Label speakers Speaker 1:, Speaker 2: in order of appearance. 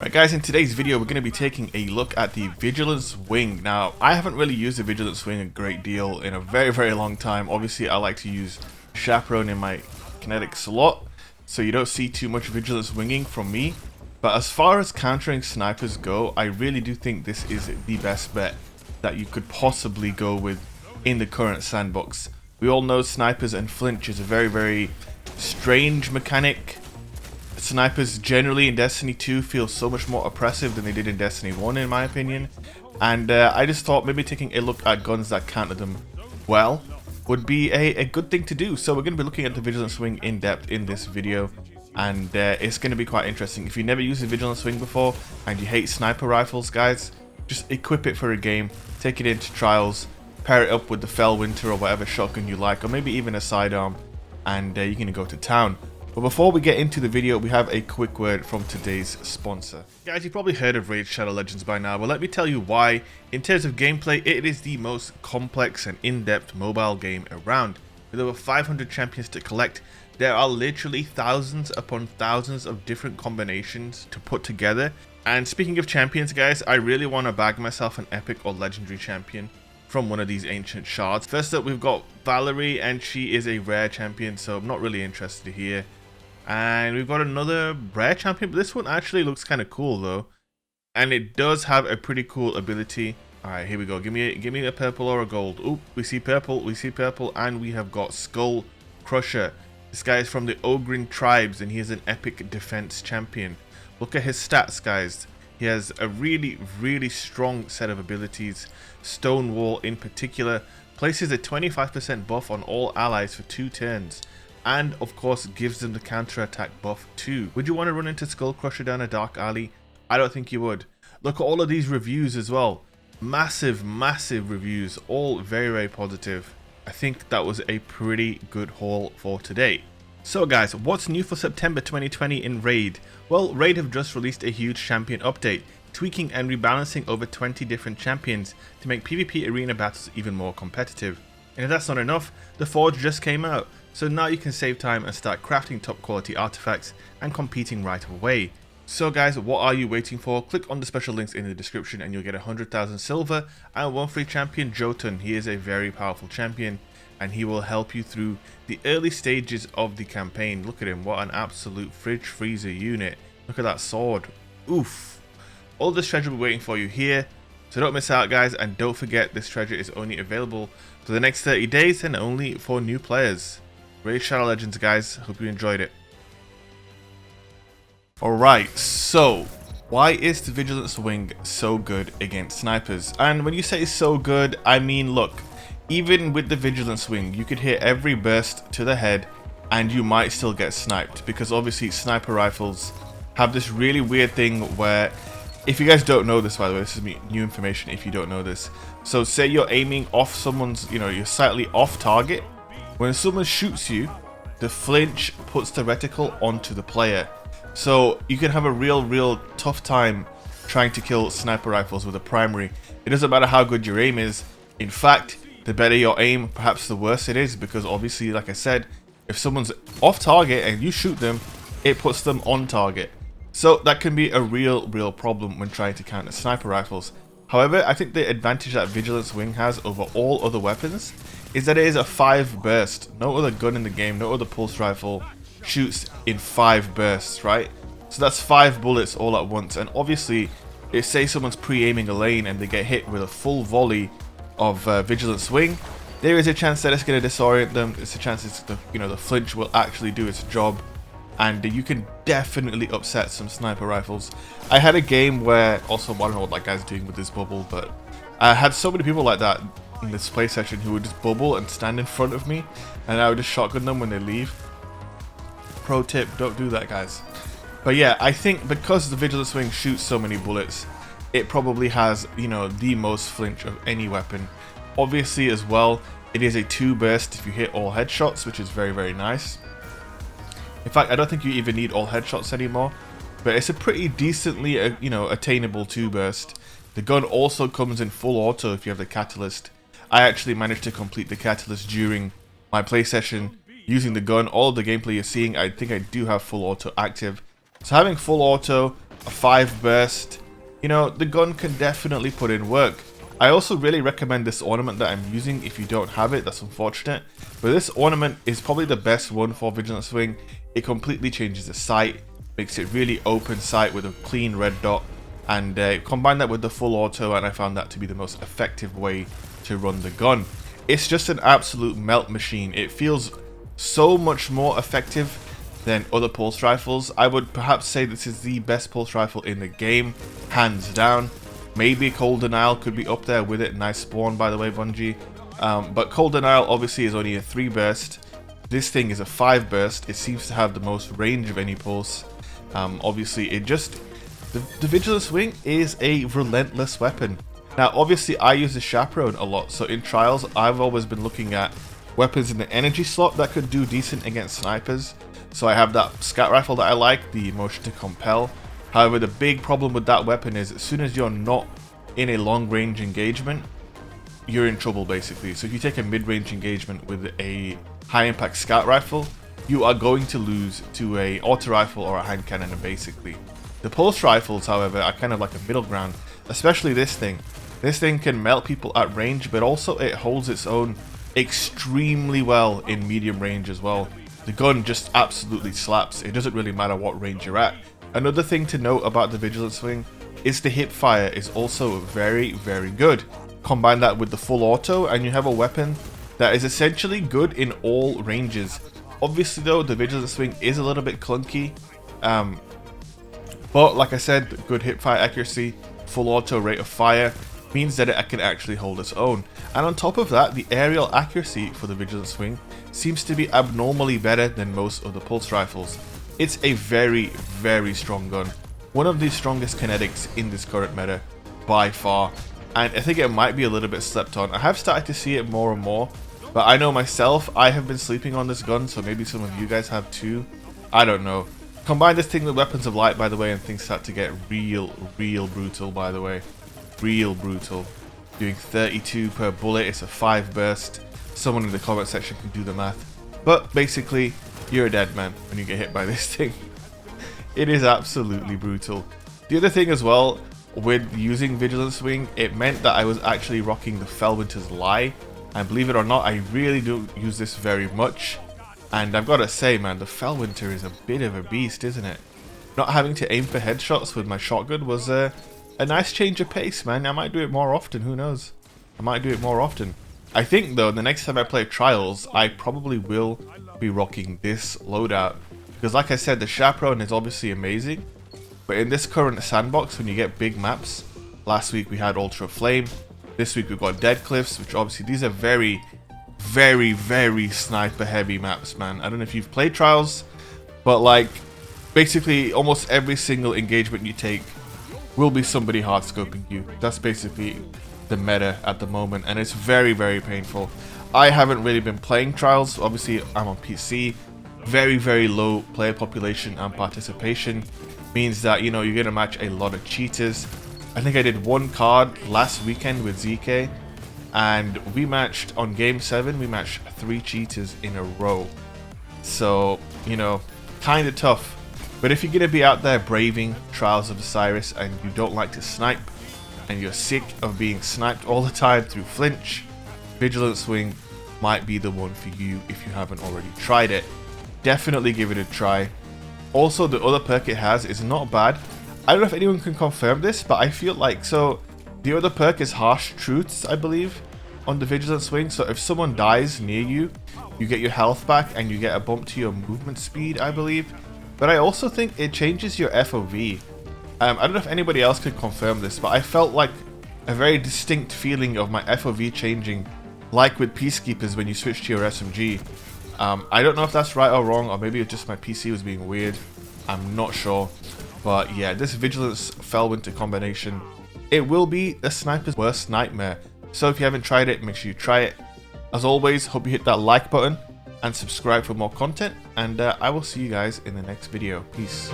Speaker 1: Right guys, in today's video we're going to be taking a look at the Vigilance Wing. Now, I haven't really used the Vigilance Wing a great deal in a very long time. Obviously, I like to use Chaperone in my kinetic slot, so you don't see too much Vigilance Winging from me. But as far as countering snipers go, I really do think this is the best bet that you could possibly go with in the current sandbox. We all know snipers and flinch is a very strange mechanic. Snipers generally in Destiny 2 feel so much more oppressive than they did in Destiny 1 in my opinion, and I just thought maybe taking a look at guns that counter them well would be a good thing to do. So we're going to be looking at the Vigilance Wing in depth in this video, and it's going to be quite interesting. If you never used the Vigilance Wing before and you hate sniper rifles, guys, just equip it for a game, take it into trials, pair it up with the Fellwinter or whatever shotgun you like, or maybe even a sidearm, and you're going to go to town. But before we get into the video, we have a quick word from today's sponsor. Guys, you've probably heard of Raid Shadow Legends by now, but let me tell you why. In terms of gameplay, it is the most complex and in-depth mobile game around. With over 500 champions to collect, there are literally thousands upon thousands of different combinations to put together. And speaking of champions, guys, I really want to bag myself an epic or legendary champion from one of these ancient shards. First up, we've got Valerie, and she is a rare champion, so I'm not really interested here. And we've got another rare champion, but this one actually looks kind of cool though, and it does have a pretty cool ability. All right, here we go. Give me a purple or a gold. Oop, we see purple, and we have got Skull Crusher. This guy is from the Ogrin tribes, and he is an epic defense champion. Look at his stats, guys. He has a really strong set of abilities. Stonewall in particular places a 25% buff on all allies for 2 turns. And of course gives them the counter attack buff too. Would you want to run into Skull Crusher down a dark alley? I don't think you would. Look at all of these reviews as well. Massive reviews, all very positive. I think that was a pretty good haul for today. So guys, what's new for September 2020 in Raid? Well, Raid have just released a huge champion update, tweaking and rebalancing over 20 different champions to make PvP arena battles even more competitive. And if that's not enough, the Forge just came out. So now you can save time and start crafting top quality artifacts and competing right away. So guys, what are you waiting for? Click on the special links in the description and you'll get 100,000 silver and 1 free champion, Jotun. He is a very powerful champion and he will help you through the early stages of the campaign. Look at him, what an absolute fridge freezer unit. Look at that sword. Oof. All this treasure will be waiting for you here. So don't miss out, guys, and don't forget this treasure is only available for the next 30 days and only for new players. Raid Shadow Legends, guys. Hope you enjoyed it. Alright, so why is the Vigilance Wing so good against snipers? And when you say so good, I mean, look, even with the Vigilance Wing, you could hit every burst to the head and you might still get sniped, because obviously sniper rifles have this really weird thing where, if you guys don't know this, by the way, this is new information if you don't know this. So say you're aiming off someone's, you're slightly off target. When someone shoots you, the flinch puts the reticle onto the player. So you can have a real tough time trying to kill sniper rifles with a primary. It doesn't matter how good your aim is. In fact, the better your aim, perhaps the worse it is, because obviously, like I said, if someone's off target and you shoot them, it puts them on target. So that can be a real problem when trying to counter sniper rifles. However, I think the advantage that Vigilance Wing has over all other weapons is that it is a 5 burst. No other gun in the game, no other pulse rifle shoots in 5 bursts, right? So that's 5 bullets all at once. And obviously, if say someone's pre-aiming a lane and they get hit with a full volley of Vigilance Wing, there is a chance that it's going to disorient them. There's a chance it's the flinch will actually do its job, and you can definitely upset some sniper rifles. I had a game where, also, I don't know what that guy's doing with his bubble, but I had so many people like that in this play session who would just bubble and stand in front of me, and I would just shotgun them when they leave. Pro tip, don't do that, guys. But yeah, I think because the Vigilance Wing shoots so many bullets, it probably has, the most flinch of any weapon. Obviously as well, it is a 2 burst if you hit all headshots, which is very nice. In fact, I don't think you even need all headshots anymore, but it's a pretty decently, attainable 2 burst. The gun also comes in full auto if you have the catalyst. I actually managed to complete the catalyst during my play session using the gun. All of the gameplay you're seeing, I think I do have full auto active. So having full auto, a 5 burst. You know, the gun can definitely put in work. I also really recommend this ornament that I'm using. If you don't have it, that's unfortunate. But this ornament is probably the best one for Vigilance Wing. It completely changes the sight, makes it really open sight with a clean red dot. And combine that with the full auto, and I found that to be the most effective way to run the gun. It's just an absolute melt machine. It feels so much more effective than other pulse rifles. I would perhaps say this is the best pulse rifle in the game, hands down. Maybe Cold Denial could be up there with it. Nice spawn, by the way, Bungie. But Cold Denial obviously is only a 3 burst. This thing is a 5 burst. It seems to have the most range of any pulse. Obviously, it just... The Vigilance Wing is a relentless weapon. Now, obviously, I use the Chaperone a lot. So in trials, I've always been looking at weapons in the energy slot that could do decent against snipers. So I have that scat rifle that I like, the Motion to Compel. However, the big problem with that weapon is as soon as you're not in a long range engagement, you're in trouble basically. So if you take a mid-range engagement with a high impact scout rifle, you are going to lose to a auto rifle or a hand cannon basically. The pulse rifles, however, are kind of like a middle ground, especially this thing. This thing can melt people at range, but also it holds its own extremely well in medium range as well. The gun just absolutely slaps. It doesn't really matter what range you're at. Another thing to note about the Vigilance Wing is the hip fire is also very, very good. Combine that with the full auto and you have a weapon that is essentially good in all ranges. Obviously though, the Vigilance Wing is a little bit clunky. But like I said, good hip fire accuracy, full auto rate of fire means that it can actually hold its own. And on top of that, the aerial accuracy for the Vigilance Wing seems to be abnormally better than most of the pulse rifles. It's a very, very strong gun. One of the strongest kinetics in this current meta, by far. And I think it might be a little bit slept on. I have started to see it more and more. But I know myself, I have been sleeping on this gun, so maybe some of you guys have too. I don't know. Combine this thing with Weapons of Light, by the way, and things start to get real brutal, by the way. Real brutal. Doing 32 per bullet, it's a 5 burst. Someone in the comment section can do the math. But basically, you're a dead man when you get hit by this thing. It is absolutely brutal. The other thing as well, with using Vigilance Wing, it meant that I was actually rocking the Fellwinter's Lie. And believe it or not, I really don't use this very much. And I've got to say, man, the Fellwinter is a bit of a beast, isn't it? Not having to aim for headshots with my shotgun was a nice change of pace, man. I might do it more often, who knows? I might do it more often. I think, though, the next time I play Trials, I probably will be rocking this loadout. Because like I said, the Chaperone is obviously amazing. But in this current sandbox, when you get big maps, last week we had Ultra Flame. This week we've got Dead Cliffs, which obviously these are very sniper heavy maps, man. I don't know if you've played Trials, but like basically almost every single engagement you take will be somebody hard scoping you. That's basically the meta at the moment, and it's very painful. I haven't really been playing Trials. Obviously I'm on PC. Very low player population and participation means that, you know, you're gonna match a lot of cheaters. I think I did one card last weekend with ZK, and we matched on game 7, we matched 3 cheaters in a row. So, you know, kind of tough. But if you're going to be out there braving Trials of Osiris and you don't like to snipe, and you're sick of being sniped all the time through flinch, Vigilance Wing might be the one for you if you haven't already tried it. Definitely give it a try. Also, the other perk it has is not bad. I don't know if anyone can confirm this, but I feel like, so the other perk is Harsh Truths, I believe, on the Vigilance Wing. So if someone dies near you, you get your health back and you get a bump to your movement speed, I believe. But I also think it changes your FOV. I don't know if anybody else could confirm this, but I felt like a very distinct feeling of my FOV changing, like with Peacekeepers when you switch to your SMG. I don't know if that's right or wrong, or maybe it's just my PC was being weird. I'm not sure. But yeah, this Vigilance Fellwinter combination, it will be a sniper's worst nightmare. So if you haven't tried it, make sure you try it. As always, hope you hit that like button and subscribe for more content. And I will see you guys in the next video. Peace.